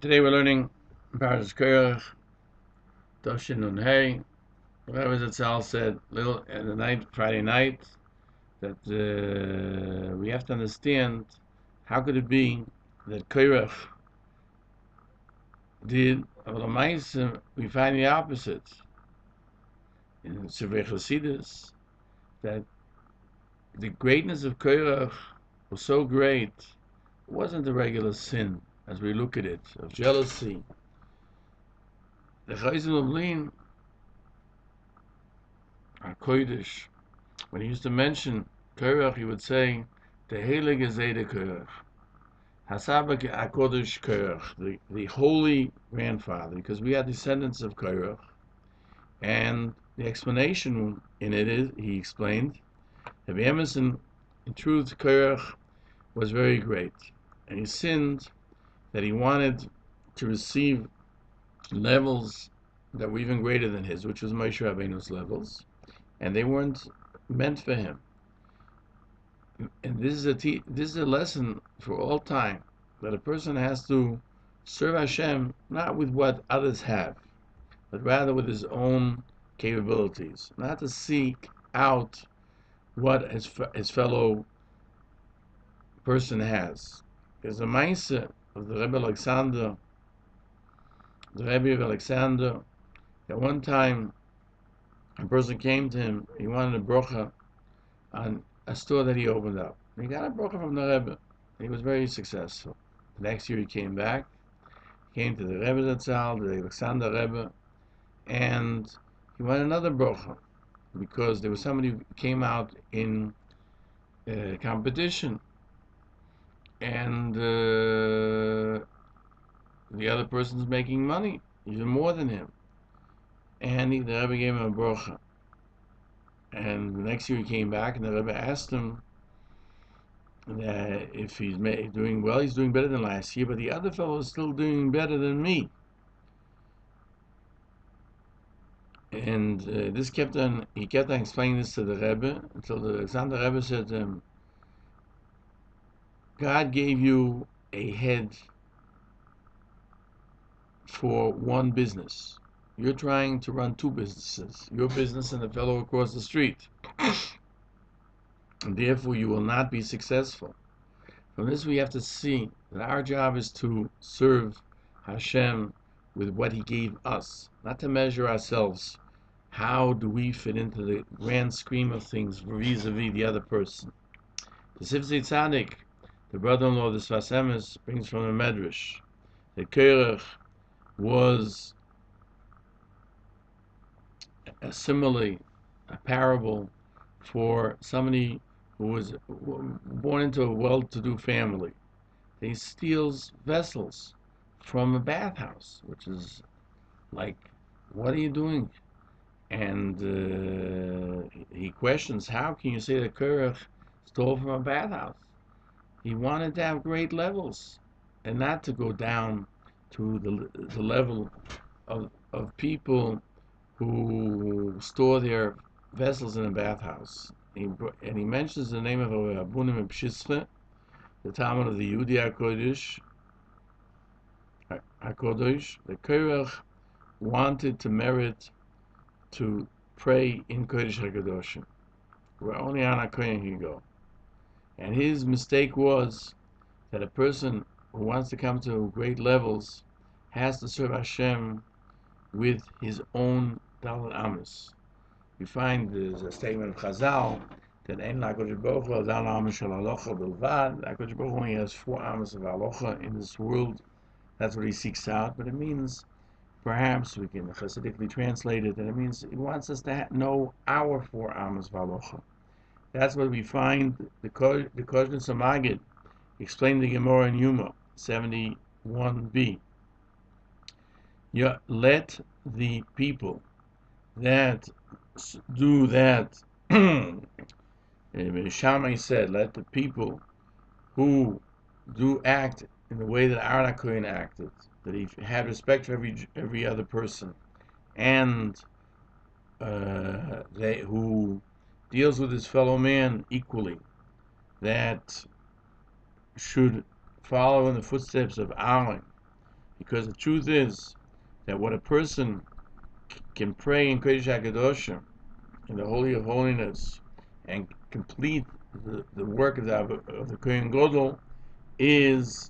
Today we're learning Parshas Korach, Toshin Nun Hey. Rebbe Zt said little in the night, Friday night, that we have to understand how could it be that Korach did, but we find the opposite in Sefer Chasidus, that the greatness of Korach was so great. It wasn't a regular sin as we look at it of jealousy. The Chayzim of Lin are Kodesh. When he used to mention Korach, he would say, the Heilige Zede Korach, Hasabak HaKodesh Korach, the holy grandfather, because we are descendants of Korach. And the explanation in it is, he explained, that Emerson, in truth, Korach was very great. And he sinned that he wanted to receive levels that were even greater than his, which was Moshe Rabbeinu's levels, and they weren't meant for him. And this is a lesson for all time, that a person has to serve Hashem not with what others have, but rather with his own capabilities, not to seek out what his fellow person has. There's a mindset of the Rebbe Alexander, the Rebbe of Alexander, that one time a person came to him, he wanted a brocha on a store that he opened up. He got a brocha from the Rebbe. He was very successful. The next year he came back, came to the Rebbe Zt, the Alexander Rebbe, and he wanted another brocha because there was somebody who came out in competition, and the other person's making money, even more than him. And the Rebbe gave him a brocha. And the next year he came back, and the Rebbe asked him that if he's doing well, he's doing better than last year, but the other fellow is still doing better than me. And he kept on explaining this to the Rebbe, until the Alexander Rebbe said to him, God gave you a head for one business. You're trying to run two businesses, your business and the fellow across the street. And therefore you will not be successful. From this we have to see that our job is to serve Hashem with what He gave us, not to measure ourselves. How do we fit into the grand scheme of things vis-a-vis the other person? The Sifzei Tzaddik, the brother-in-law of the Sfas Emes, brings from the Medrash that Korach was a simile, a parable for somebody who was born into a well-to-do family. He steals vessels from a bathhouse, which is like, what are you doing? And he questions, how can you say that Korach stole from a bathhouse? He wanted to have great levels and not to go down to the level of people who store their vessels in a bathhouse. And he mentions the name of Abunim Pshischa, the Talmud of the Yehudi HaKodesh. The Korach wanted to merit to pray in Kodesh HaKadoshim, where only Ana Kohen can go. And his mistake was that a person who wants to come to great levels has to serve Hashem with his own Daled Amos. We find there's a statement of Chazal that Ein LaKadosh Baruch Hu Daled Amos Shel Halacha Bilvad. HaKadosh Baruch Hu only has 4 Amos of Halacha in this world. That's what he seeks out. But it means, perhaps we can Hasidically translate it, that it means he wants us to know our 4 Amos of Halacha. That's what we find. The Kodesh Samagid explained the Gemara in Yuma 71b. Let the people that do that, Shammai said, let the people who do act in the way that Aaron HaKohen acted, that he had respect for every other person, and who deals with his fellow man equally, that should follow in the footsteps of Aaron, because the truth is that what a person can pray in Kodesh HaKadoshim, in the Holy of Holiness, and complete the work of the Kohen Gadol is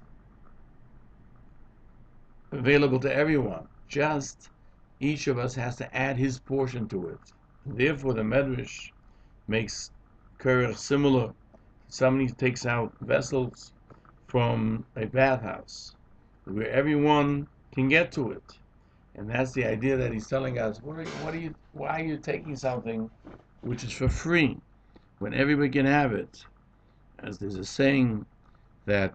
available to everyone. Just each of us has to add his portion to it. Therefore, the Medrash makes Korach similar. Somebody takes out vessels from a bathhouse where everyone can get to it, and that's the idea that he's telling us. Why are you taking something which is for free when everybody can have it? As there's a saying that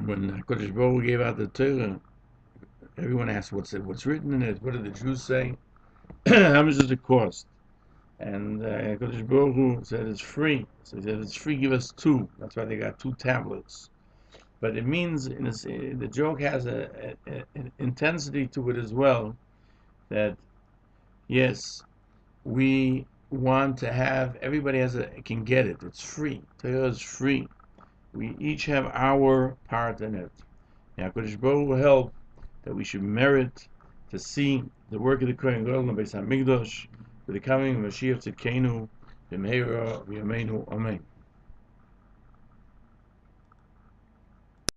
when Kodesh Baruch Hu gave out the Torah, everyone asked what's written in it. What did the Jews say? How much does it cost? And Kodesh Baruch Hu said it's free. So he said it's free. Give us two. That's why they got two tablets. But it means the joke has an intensity to it as well. That yes, we want to have everybody can get it. It's free. Torah is free. We each have our part in it. Now, Kodesh Baruch Hu will help that we should merit to see the work of the Kohen Gadol in the Beis Hamikdash with the coming of Mashiach Tzidkenu, B'meira V'yameinu Amen.